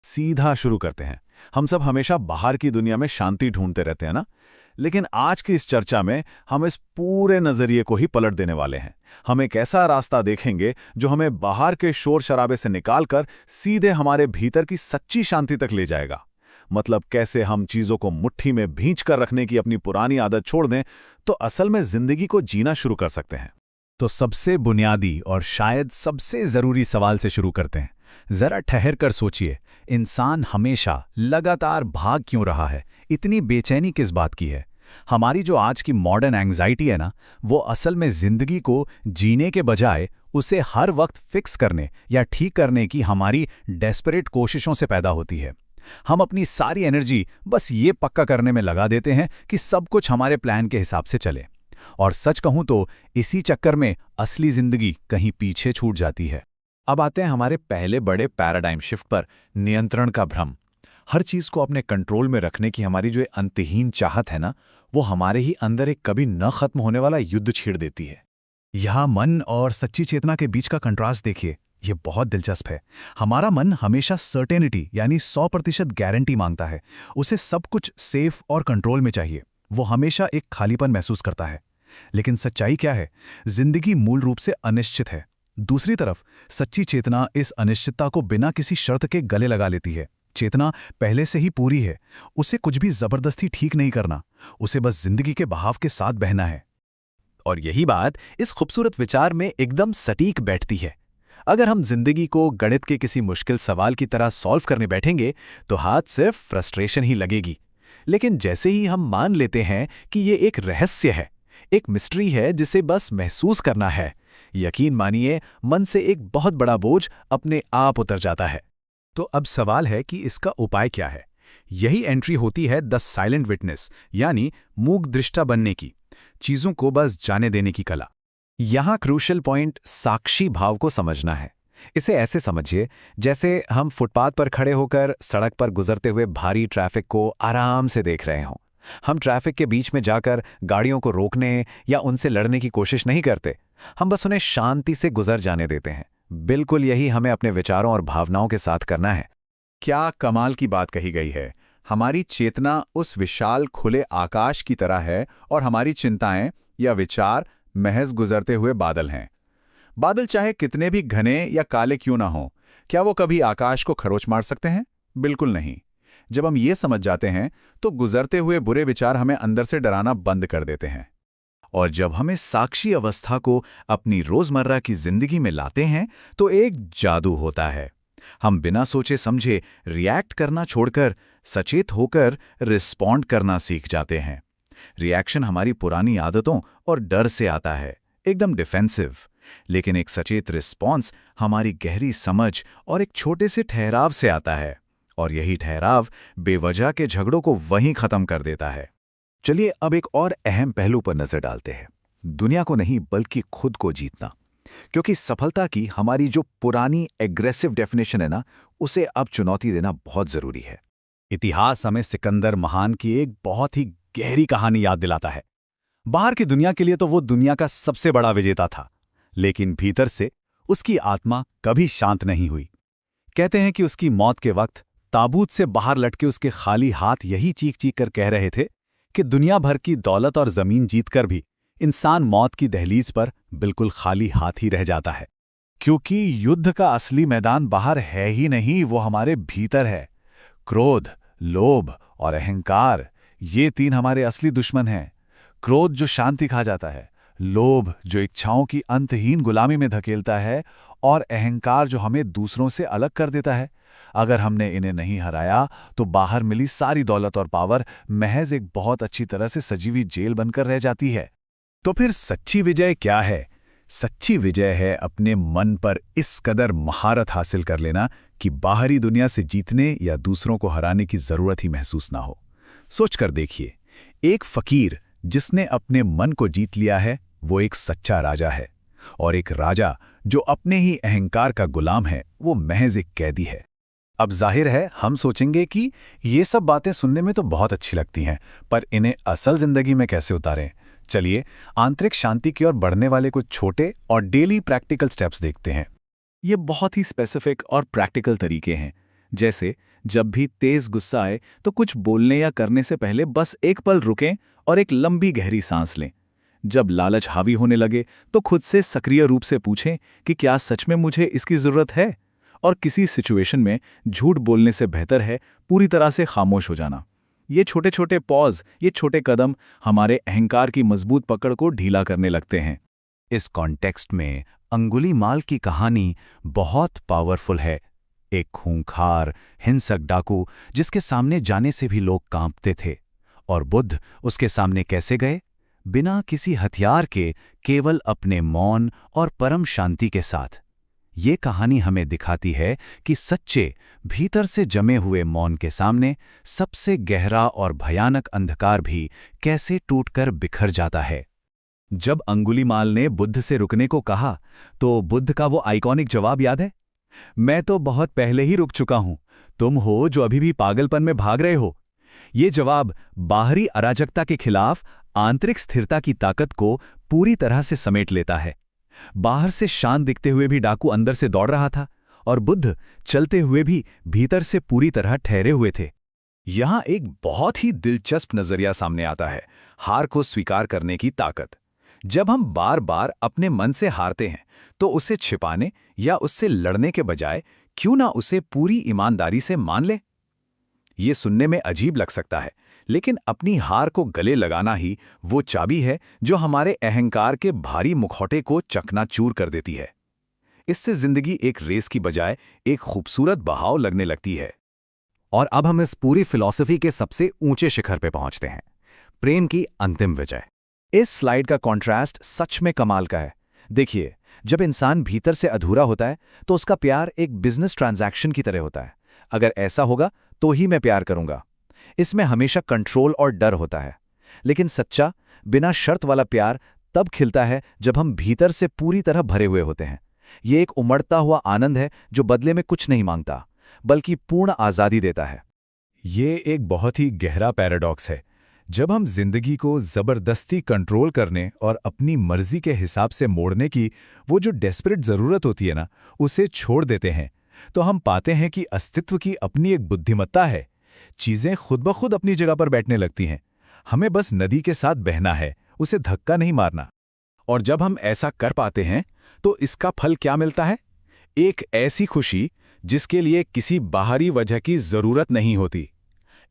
सीधा शुरू करते हैं। हम सब हमेशा बाहर की दुनिया में शांति ढूंढते रहते हैं ना। लेकिन आज की इस चर्चा में हम इस पूरे नजरिए को ही पलट देने वाले हैं। हम एक ऐसा रास्ता देखेंगे जो हमें बाहर के शोर शराबे से निकालकर सीधे हमारे भीतर की सच्ची शांति तक ले जाएगा। मतलब कैसे हम चीजों को मुट्ठी में भींच कर रखने की अपनी पुरानी आदत छोड़ दें तो असल में जिंदगी को जीना शुरू कर सकते हैं। तो सबसे बुनियादी और शायद सबसे जरूरी सवाल से शुरू करते हैं। जरा ठहर कर सोचिए, इंसान हमेशा लगातार भाग क्यों रहा है? इतनी बेचैनी किस बात की है? हमारी जो आज की मॉडर्न एंग्जाइटी है ना, वो असल में जिंदगी को जीने के बजाय उसे हर वक्त फिक्स करने या ठीक करने की हमारी डेस्परेट कोशिशों से पैदा होती है। हम अपनी सारी एनर्जी बस ये पक्का करने में लगा देते हैं कि सब कुछ हमारे प्लान के हिसाब से चले। और सच कहूं तो इसी चक्कर में असली जिंदगी कहीं पीछे छूट जाती है। अब आते हैं हमारे पहले बड़े पैराडाइम शिफ्ट पर, नियंत्रण का भ्रम। हर चीज को अपने कंट्रोल में रखने की हमारी जो अंतहीन चाहत है ना, वो हमारे ही अंदर एक कभी न खत्म होने वाला युद्ध छेड़ देती है। यहाँ मन और सच्ची चेतना के बीच का कंट्रास्ट देखिए, ये बहुत दिलचस्प है। हमारा मन हमेशा सर्टेनिटी यानी 100% गारंटी मांगता है। उसे सब कुछ सेफ और कंट्रोल में चाहिए। वो हमेशा एक खालीपन महसूस करता है। लेकिन सच्चाई क्या है? जिंदगी मूल रूप से अनिश्चित है। दूसरी तरफ सच्ची चेतना इस अनिश्चितता को बिना किसी शर्त के गले लगा लेती है। चेतना पहले से ही पूरी है। उसे कुछ भी जबरदस्ती ठीक नहीं करना, उसे बस जिंदगी के बहाव के साथ बहना है। और यही बात इस खूबसूरत विचार में एकदम सटीक बैठती है। अगर हम जिंदगी को गणित के किसी मुश्किल सवाल की तरह सॉल्व करने बैठेंगे तो हाथ सिर्फ फ्रस्ट्रेशन ही लगेगी। लेकिन जैसे ही हम मान लेते हैं कि ये एक रहस्य है, एक मिस्ट्री है जिसे बस महसूस करना है, यकीन मानिए मन से एक बहुत बड़ा बोझ अपने आप उतर जाता है। तो अब सवाल है कि इसका उपाय क्या है? यही एंट्री होती है द साइलेंट विटनेस यानी मूक दृष्टा बनने की, चीजों को बस जाने देने की कला। यहाँ क्रूशल पॉइंट साक्षी भाव को समझना है। इसे ऐसे समझिए जैसे हम फुटपाथ पर खड़े होकर सड़क पर गुजरते हुए भारी ट्रैफिक को आराम से देख रहे हों। हम ट्रैफिक के बीच में जाकर गाड़ियों को रोकने या उनसे लड़ने की कोशिश नहीं करते, हम बस उन्हें शांति से गुजर जाने देते हैं। बिल्कुल यही हमें अपने विचारों और भावनाओं के साथ करना है। क्या कमाल की बात कही गई है। हमारी चेतना उस विशाल खुले आकाश की तरह है और हमारी चिंताएं या विचार महज गुजरते हुए बादल हैं। बादल चाहे कितने भी घने या काले क्यों ना हों, क्या वो कभी आकाश को खरोच मार सकते हैं? बिल्कुल नहीं। जब हम ये समझ जाते हैं तो गुजरते हुए बुरे विचार हमें अंदर से डराना बंद कर देते हैं। और जब हम इस साक्षी अवस्था को अपनी रोजमर्रा की जिंदगी में लाते हैं तो एक जादू होता है। हम बिना सोचे समझे रिएक्ट करना छोड़कर सचेत होकर रिस्पॉन्ड करना सीख जाते हैं। रिएक्शन हमारी पुरानी आदतों और डर से आता है, एकदम डिफेंसिव। लेकिन एक सचेत रिस्पॉन्स हमारी गहरी समझ और एक छोटे से ठहराव से आता है। और यही ठहराव बेवजह के झगड़ों को वहीं खत्म कर देता है। चलिए अब एक और अहम पहलू पर नजर डालते हैं, दुनिया को नहीं बल्कि खुद को जीतना। क्योंकि सफलता की हमारी जो पुरानी एग्रेसिव डेफिनेशन है ना, उसे अब चुनौती देना बहुत जरूरी है। इतिहास हमें सिकंदर महान की एक बहुत ही गहरी कहानी याद दिलाता है। बाहर की दुनिया के लिए तो वो दुनिया का सबसे बड़ा विजेता था, लेकिन भीतर से उसकी आत्मा कभी शांत नहीं हुई। कहते हैं कि उसकी मौत के वक्त ताबूत से बाहर लटके उसके खाली हाथ यही चीख चीख कर कह रहे थे कि दुनिया भर की दौलत और जमीन जीतकर भी इंसान मौत की दहलीज पर बिल्कुल खाली हाथ ही रह जाता है। क्योंकि युद्ध का असली मैदान बाहर है ही नहीं, वो हमारे भीतर है। क्रोध, लोभ और अहंकार, ये तीन हमारे असली दुश्मन हैं। क्रोध जो शांति खा जाता है, लोभ जो इच्छाओं की अंतहीन गुलामी में धकेलता है, और अहंकार जो हमें दूसरों से अलग कर देता है। अगर हमने इन्हें नहीं हराया तो बाहर मिली सारी दौलत और पावर महज एक बहुत अच्छी तरह से सजी हुई जेल बनकर रह जाती है। तो फिर सच्ची विजय क्या है? सच्ची विजय है अपने मन पर इस कदर महारत हासिल कर लेना कि बाहरी दुनिया से जीतने या दूसरों को हराने की जरूरत ही महसूस ना हो। सोचकर देखिए, एक फकीर जिसने अपने मन को जीत लिया है वो एक सच्चा राजा है, और एक राजा जो अपने ही अहंकार का गुलाम है वो महज एक कैदी है। अब जाहिर है हम सोचेंगे कि ये सब बातें सुनने में तो बहुत अच्छी लगती हैं, पर इन्हें असल जिंदगी में कैसे उतारें? चलिए आंतरिक शांति की ओर बढ़ने वाले कुछ छोटे और डेली प्रैक्टिकल स्टेप्स देखते हैं। ये बहुत ही स्पेसिफिक और प्रैक्टिकल तरीके हैं जैसे जब भी तेज गुस्सा आए तो कुछ बोलने या करने से पहले बस एक पल रुकें और एक लंबी गहरी सांस लें। जब लालच हावी होने लगे तो खुद से सक्रिय रूप से पूछें कि क्या सच में मुझे इसकी ज़रूरत है। और किसी सिचुएशन में झूठ बोलने से बेहतर है पूरी तरह से खामोश हो जाना। ये छोटे छोटे पॉज, ये छोटे कदम हमारे अहंकार की मजबूत पकड़ को ढीला करने लगते हैं। इस कॉन्टेक्स्ट में अंगुलीमाल की कहानी बहुत पावरफुल है। एक खूंखार, हिंसक डाकू जिसके सामने जाने से भी लोग कांपते थे, और बुद्ध उसके सामने कैसे गए? बिना किसी हथियार के, केवल अपने मौन और परम शांति के साथ। ये कहानी हमें दिखाती है कि सच्चे, भीतर से जमे हुए मौन के सामने सबसे गहरा और भयानक अंधकार भी कैसे टूटकर बिखर जाता है। जब अंगुलीमाल ने बुद्ध से रुकने को कहा तो बुद्ध का वो आइकॉनिक जवाब याद है, मैं तो बहुत पहले ही रुक चुका हूं, तुम हो जो अभी भी पागलपन में भाग रहे हो। ये जवाब बाहरी अराजकता के खिलाफ आंतरिक स्थिरता की ताकत को पूरी तरह से समेट लेता है। बाहर से शांत दिखते हुए भी डाकू अंदर से दौड़ रहा था, और बुद्ध चलते हुए भी भीतर से पूरी तरह ठहरे हुए थे। यहां एक बहुत ही दिलचस्प नजरिया सामने आता है, हार को स्वीकार करने की ताकत। जब हम बार बार अपने मन से हारते हैं तो उसे छिपाने या उससे लड़ने के बजाय क्यों ना उसे पूरी ईमानदारी से मान ले। ये सुनने में अजीब लग सकता है, लेकिन अपनी हार को गले लगाना ही वो चाबी है जो हमारे अहंकार के भारी मुखौटे को चकनाचूर कर देती है। इससे जिंदगी एक रेस की बजाय एक खूबसूरत बहाव लगने लगती है। और अब हम इस पूरी फिलॉसफी के सबसे ऊंचे शिखर पे पहुंचते हैं, प्रेम की अंतिम विजय। इस स्लाइड का कॉन्ट्रास्ट सच में कमाल का है। देखिए, जब इंसान भीतर से अधूरा होता है तो उसका प्यार एक बिजनेस ट्रांजैक्शन की तरह होता है। अगर ऐसा होगा तो ही मैं प्यार करूंगा। इसमें हमेशा कंट्रोल और डर होता है। लेकिन सच्चा, बिना शर्त वाला प्यार तब खिलता है जब हम भीतर से पूरी तरह भरे हुए होते हैं। ये एक उमड़ता हुआ आनंद है जो बदले में कुछ नहीं मांगता, बल्कि पूर्ण आज़ादी देता है। ये एक बहुत ही गहरा पैराडॉक्स है। जब हम जिंदगी को जबरदस्ती कंट्रोल करने और अपनी मर्जी के हिसाब से मोड़ने की वो जो डेस्परेट जरूरत होती है ना, उसे छोड़ देते हैं, तो हम पाते हैं कि अस्तित्व की अपनी एक बुद्धिमत्ता है। चीजें खुद ब खुद अपनी जगह पर बैठने लगती हैं। हमें बस नदी के साथ बहना है, उसे धक्का नहीं मारना। और जब हम ऐसा कर पाते हैं तो इसका फल क्या मिलता है? एक ऐसी खुशी जिसके लिए किसी बाहरी वजह की जरूरत नहीं होती।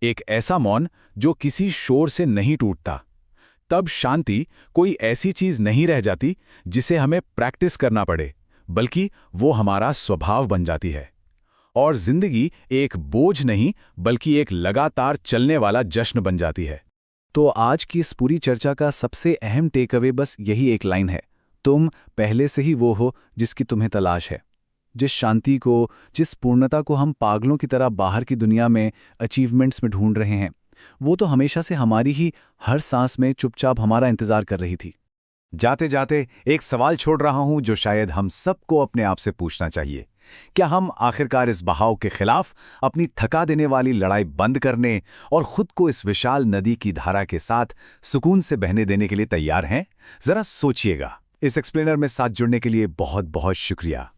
एक ऐसा मौन जो किसी शोर से नहीं टूटता। तब शांति कोई ऐसी चीज नहीं रह जाती जिसे हमें प्रैक्टिस करना पड़े, बल्कि वो हमारा स्वभाव बन जाती है। और जिंदगी एक बोझ नहीं, बल्कि एक लगातार चलने वाला जश्न बन जाती है। तो आज की इस पूरी चर्चा का सबसे अहम टेकअवे बस यही एक लाइन है, तुम पहले से ही वो हो जिसकी तुम्हें तलाश है। जिस शांति को, जिस पूर्णता को हम पागलों की तरह बाहर की दुनिया में अचीवमेंट्स में ढूंढ रहे हैं, वो तो हमेशा से हमारी ही हर सांस में चुपचाप हमारा इंतजार कर रही थी। जाते जाते एक सवाल छोड़ रहा हूं जो शायद हम सबको अपने आप से पूछना चाहिए। क्या हम आखिरकार इस बहाव के खिलाफ अपनी थका देने वाली लड़ाई बंद करने और खुद को इस विशाल नदी की धारा के साथ सुकून से बहने देने के लिए तैयार हैं? जरा सोचिएगा। इस एक्सप्लेनर में साथ जुड़ने के लिए बहुत बहुत शुक्रिया।